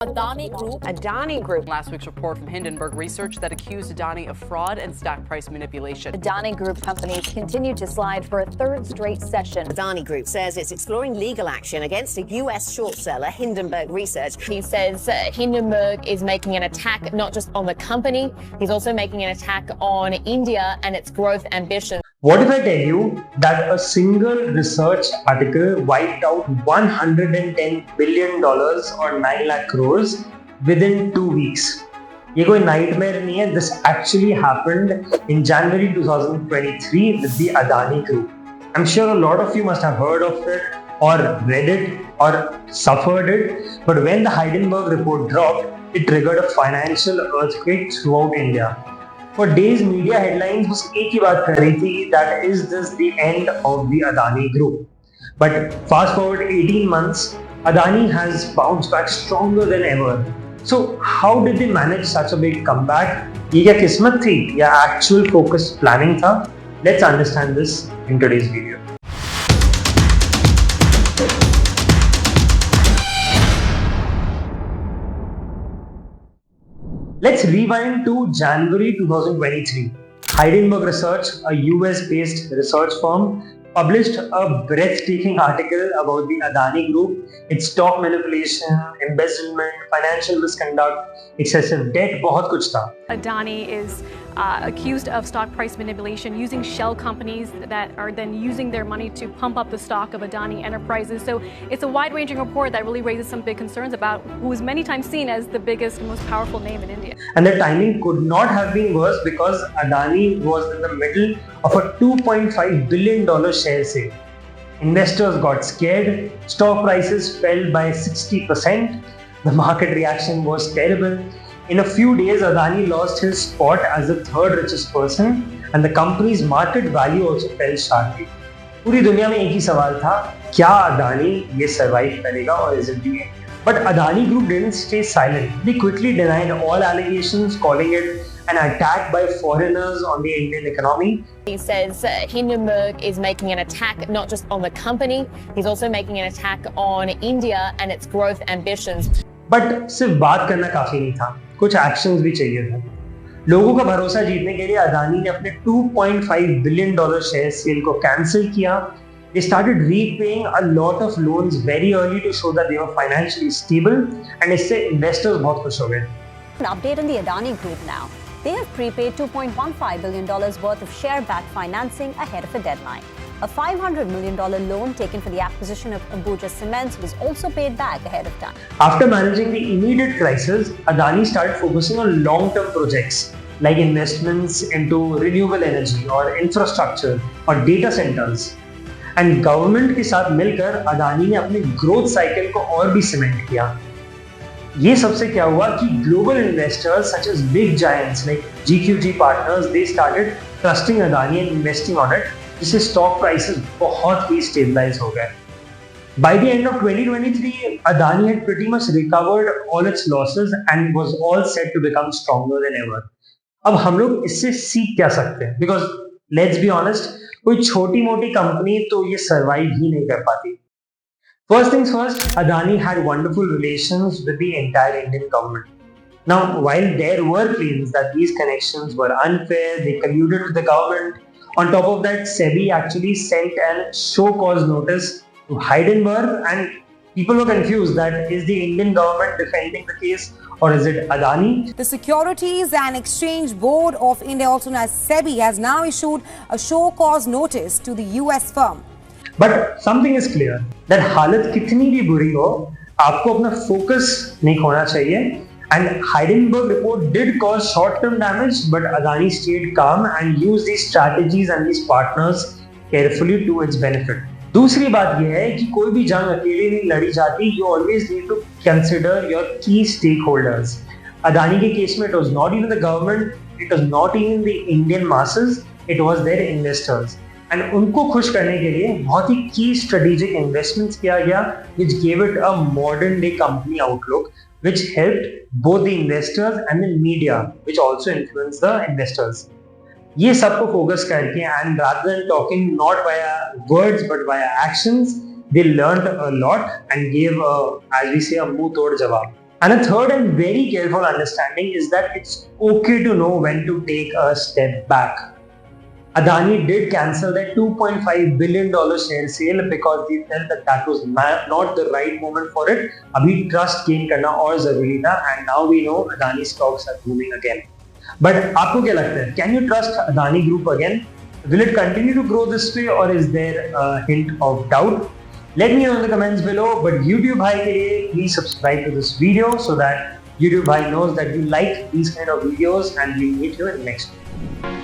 Adani Group. Last week's report from Hindenburg Research that accused Adani of fraud and stock price manipulation. Adani Group companies continue to slide for a third straight session. Adani Group says it's exploring legal action against a US short seller, Hindenburg Research. He says Hindenburg is making an attack not just on the company, he's also making an attack on India and its growth ambitions. What if I tell you that a single research article wiped out $110 billion or 9 lakh crores within 2 weeks? ये कोई nightmare नहीं है. This actually happened in January 2023 with the Adani Group. I'm sure a lot of you must have heard of it or read it or suffered it. But when the Hindenburg report dropped, it triggered a financial earthquake throughout India. For days, media headlines was एक ही बात कर रही थी, that is this the end of the Adani Group. But fast forward 18 months, Adani has bounced back stronger than ever. So how did they manage such a big comeback? ये क्या किस्मत थी या actual focused planning था? Let's understand this in today's video. Let's rewind to January 2023. Hindenburg Research, a US-based research firm, published a breathtaking article about the Adani Group, its stock manipulation, embezzlement, financial misconduct, excessive debt, बहुत कुछ था. Adani is accused of stock price manipulation using shell companies that are then using their money to pump up the stock of Adani enterprises. So it's a wide-ranging report that really raises some big concerns about who is many times seen as the biggest and most powerful name in India. And the timing could not have been worse because Adani was in the middle of a $2.5 billion share sale. Investors got scared, stock prices fell by 60%, the market reaction was terrible. In a few days, Adani lost his spot as the third richest person and the company's market value also fell sharply. पूरी दुनिया में एक ही सवाल था, क्या अदानी ये survive करेगा or is it the end? But Adani Group didn't stay silent. They quickly denied all allegations, calling it an attack by foreigners on the Indian economy. He says Hindenburg is making an attack not just on the company, he's also making an attack on India and its growth ambitions. But सिर्फ बात करना काफी नहीं था, कुछ actions भी चाहिए थे. लोगों का भरोसा जीतने के लिए अदानी ने अपने $2.5 billion शेयर सेल को कैंसिल किया. They started repaying a lot of loans very early to show that they were financially stable, and इससे investors बहुत खुश हो गए. An update on the Adani Group now. They have prepaid $2.15 billion worth of share-backed financing ahead of a deadline. A $500 million loan taken for the acquisition of Ambuja Cements was also paid back ahead of time. After managing the immediate crisis, Adani started focusing on long-term projects like investments into renewable energy or infrastructure or data centers. And government के साथ मिलकर अदानी ने अपने growth cycle को और भी cement किया. ये सबसे क्या हुआ कि global investors such as big giants like GQG partners, they started trusting Adani and investing on it, जिससे stock prices बहुत ही stabilize हो गए. By the end of 2023, Adani had pretty much recovered all its losses and was all set to become stronger than ever. अब हम लोग इससे सीख क्या सकते हैं? Because let's be honest, कोई छोटी मोटी कंपनी तो ये survive ही नहीं कर पाती. First things first, Adani had wonderful relations with the entire Indian government. Now, while there were claims that these connections were unfair, they colluded with the government. On top of that, SEBI actually sent a show cause notice to Hindenburg, and people were confused that is the Indian government defending the case or is it Adani? The Securities and Exchange Board of India, also known as SEBI, has now issued a show cause notice to the US firm. But something is clear that हालत कितनी भी बुरी हो, आपको अपना focus नहीं खोना चाहिए. And Hindenburg report did cause short-term damage, but Adani stayed calm and used these strategies and these partners carefully to its benefit. दूसरी बात यह है कि कोई भी जंग अकेले नहीं लड़ी जाती. You always need to consider your key stakeholders. Adani के केस में it was not even the government, it was not even the Indian masses, it was their investors. And उनको खुश करने के लिए बहुत ही key strategic investments किया गया, which gave it a modern day company outlook, which helped both the investors and the media, which also influenced the investors. ये सबको focus करके and rather than talking not via words but via actions, they learned a lot and gave, as we say, a मुंह तोड़ जवाब. And a third and very careful understanding is that it's okay to know when to take a step back. Adani did cancel their $2.5 billion share sale because they felt that was not the right moment for it. Abhi trust gain karna aur zaruri tha, and now we know Adani stocks are booming again. But aapko kya lagta hai? Can you trust Adani Group again? Will it continue to grow this way, or is there a hint of doubt? Let me know in the comments below. But YouTube Bhai ke liye, please subscribe to this video so that YouTube Bhai knows that you like these kind of videos, and we'll meet you in the next video.